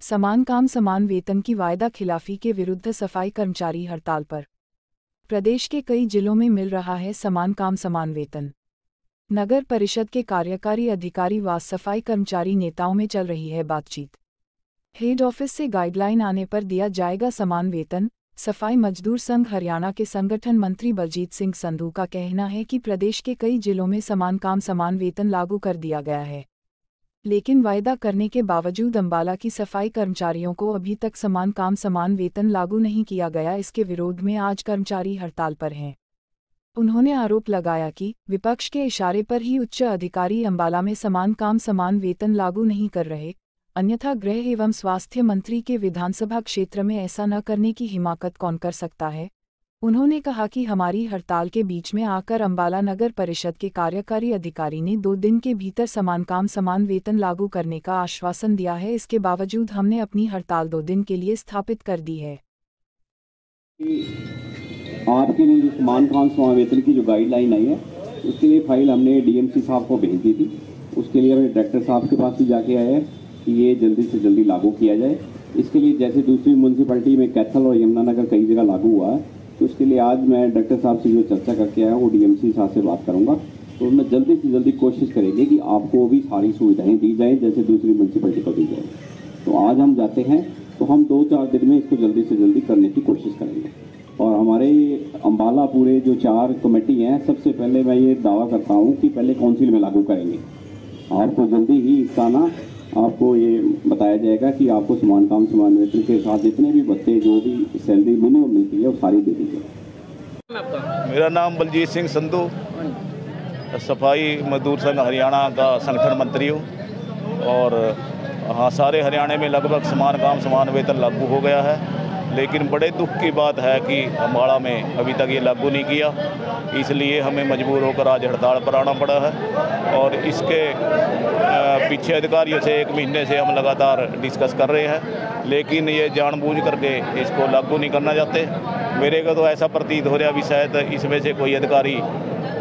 समान काम समान वेतन की वायदा खिलाफी के विरुद्ध सफाई कर्मचारी हड़ताल पर। प्रदेश के कई जिलों में मिल रहा है समान काम समान वेतन। नगर परिषद के कार्यकारी अधिकारी व सफाई कर्मचारी नेताओं में चल रही है बातचीत। हेड ऑफिस से गाइडलाइन आने पर दिया जाएगा समान वेतन। सफाई मजदूर संघ हरियाणा के संगठन मंत्री बलजीत सिंह संधू का कहना है कि प्रदेश के कई जिलों में समान काम समान वेतन लागू कर दिया गया है, लेकिन वायदा करने के बावजूद अंबाला की सफाई कर्मचारियों को अभी तक समान काम समान वेतन लागू नहीं किया गया। इसके विरोध में आज कर्मचारी हड़ताल पर हैं। उन्होंने आरोप लगाया कि विपक्ष के इशारे पर ही उच्च अधिकारी अंबाला में समान काम समान वेतन लागू नहीं कर रहे, अन्यथा गृह एवं स्वास्थ्य मंत्री के विधानसभा क्षेत्र में ऐसा न करने की हिमाकत कौन कर सकता है। उन्होंने कहा कि हमारी हड़ताल के बीच में आकर अंबाला नगर परिषद के कार्यकारी अधिकारी ने 2 दिन के भीतर समान काम समान वेतन लागू करने का आश्वासन दिया है। इसके बावजूद हमने अपनी हड़ताल 2 दिन के लिए स्थापित कर दी है। आपके लिए जो समान काम समान वेतन की जो गाइडलाइन आई है, उसके लिए फाइल हमने डीएमसी साहब को भेज दी थी। उसके लिए हमें डायरेक्टर साहब के पास भी जाके आए हैं कि ये जल्दी से जल्दी लागू किया जाए। इसके लिए जैसे दूसरी म्यूनसिपैलिटी में कैथल और यमुनानगर कई जगह लागू हुआ है, तो उसके लिए आज मैं डायरेक्टर साहब से जो चर्चा करके आया वो डीएमसी साहब से बात करूंगा, तो उनमें जल्दी से जल्दी कोशिश करेंगे कि आपको भी सारी सुविधाएं दी जाएं जैसे दूसरी म्यूनसिपैलिटी को दी जाए। तो आज हम जाते हैं तो हम 2-4 दिन में इसको जल्दी से जल्दी करने की कोशिश करेंगे। और हमारे अंबाला पूरे जो 4 कमेटी हैं, सबसे पहले मैं ये दावा करता हूँ कि पहले काउंसिल में लागू करेंगे। आपको जल्दी ही इसका आपको ये बताया जाएगा कि आपको समान काम समान वेतन के साथ जितने भी भत्ते जो भी सैलरी मिनिमम मिलती है वो सारी दे दी जाए। मेरा नाम बलजीत सिंह संधू, सफाई मजदूर संघ हरियाणा का संगठन मंत्री हूँ। और हाँ, सारे हरियाणा में लगभग समान काम समान वेतन लागू हो गया है, लेकिन बड़े दुख की बात है कि अम्बाड़ा में अभी तक ये लागू नहीं किया। इसलिए हमें मजबूर होकर आज हड़ताल पर आना पड़ा है। और इसके पीछे अधिकारियों से 1 महीने से हम लगातार डिस्कस कर रहे हैं, लेकिन ये जानबूझ करके इसको लागू नहीं करना चाहते। मेरे को तो ऐसा प्रतीत हो रहा है भी शायद इसमें से कोई अधिकारी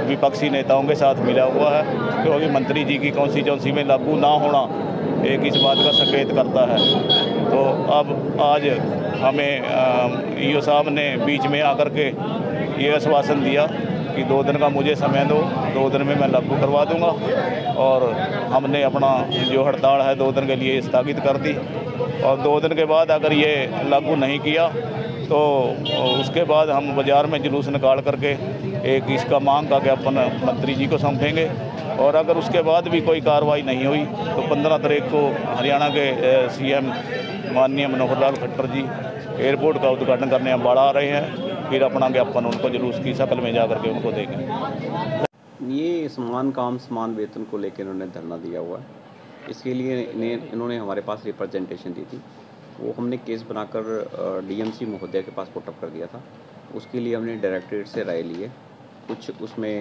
विपक्षी नेताओं के साथ मिला हुआ है, क्योंकि मंत्री जी की कॉन्स्टिट्यूंसी में लागू ना होना एक इस बात का संकेत करता है। तो अब आज हमें ईओ साहब ने बीच में आकर के ये आश्वासन दिया कि 2 दिन का मुझे समय दो, 2 दिन में मैं लागू करवा दूंगा। और हमने अपना जो हड़ताल है 2 दिन के लिए स्थगित कर दी। और 2 दिन के बाद अगर ये लागू नहीं किया तो उसके बाद हम बाज़ार में जुलूस निकाल करके एक इसका मांग का ज्ञापन मंत्री जी को सौंपेंगे। और अगर उसके बाद भी कोई कार्रवाई नहीं हुई तो 15 तारीख को हरियाणा के सीएम माननीय मनोहर लाल खट्टर जी एयरपोर्ट का उद्घाटन करने अम्बाड़ा आ रहे हैं। फिर अपना ज्ञापन उनको जुलूस की शक्ल में जा करके उनको देंगे। ये समान काम समान वेतन को लेकर इन्होंने धरना दिया हुआ है। इसके लिए इन्होंने हमारे पास रिप्रेजेंटेशन दी थी, वो हमने केस बनाकर डीएमसी महोदय के पास पुटअप कर दिया था। उसके लिए हमने डायरेक्टरेट से राय ली है। कुछ उसमें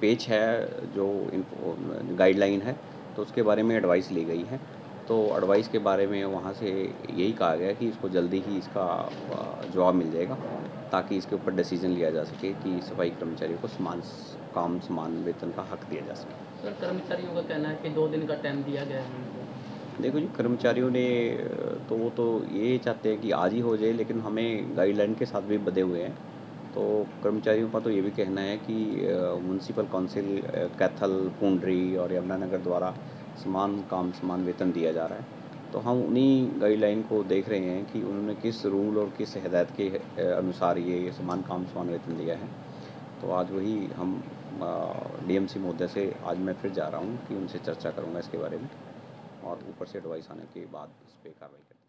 पेज है जो गाइडलाइन है, तो उसके बारे में एडवाइस ली गई है। तो एडवाइस के बारे में वहाँ से यही कहा गया कि इसको जल्दी ही इसका जवाब मिल जाएगा, ताकि इसके ऊपर डिसीजन लिया जा सके कि सफाई कर्मचारियों को समान काम समान वेतन का हक दिया जा सके। सर, कर्मचारियों का कहना है कि 2 दिन का टाइम दिया गया है। देखो जी, कर्मचारियों ने तो वो तो ये चाहते हैं कि आज ही हो जाए, लेकिन हमें गाइडलाइन के साथ भी बंधे हुए हैं। तो कर्मचारियों का तो ये भी कहना है कि म्यूनसिपल काउंसिल कैथल, पूंडरी और यमुनानगर द्वारा समान काम समान वेतन दिया जा रहा है। तो हम उन्हीं गाइडलाइन को देख रहे हैं कि उन्होंने किस रूल और किस हिदायत के अनुसार ये समान काम समान वेतन दिया है। तो आज वही हम डीएमसी महोदय से आज मैं फिर जा रहा हूँ कि उनसे चर्चा करूँगा इसके बारे में, और ऊपर से एडवाइस आने के बाद इस पर कार्रवाई करेंगे।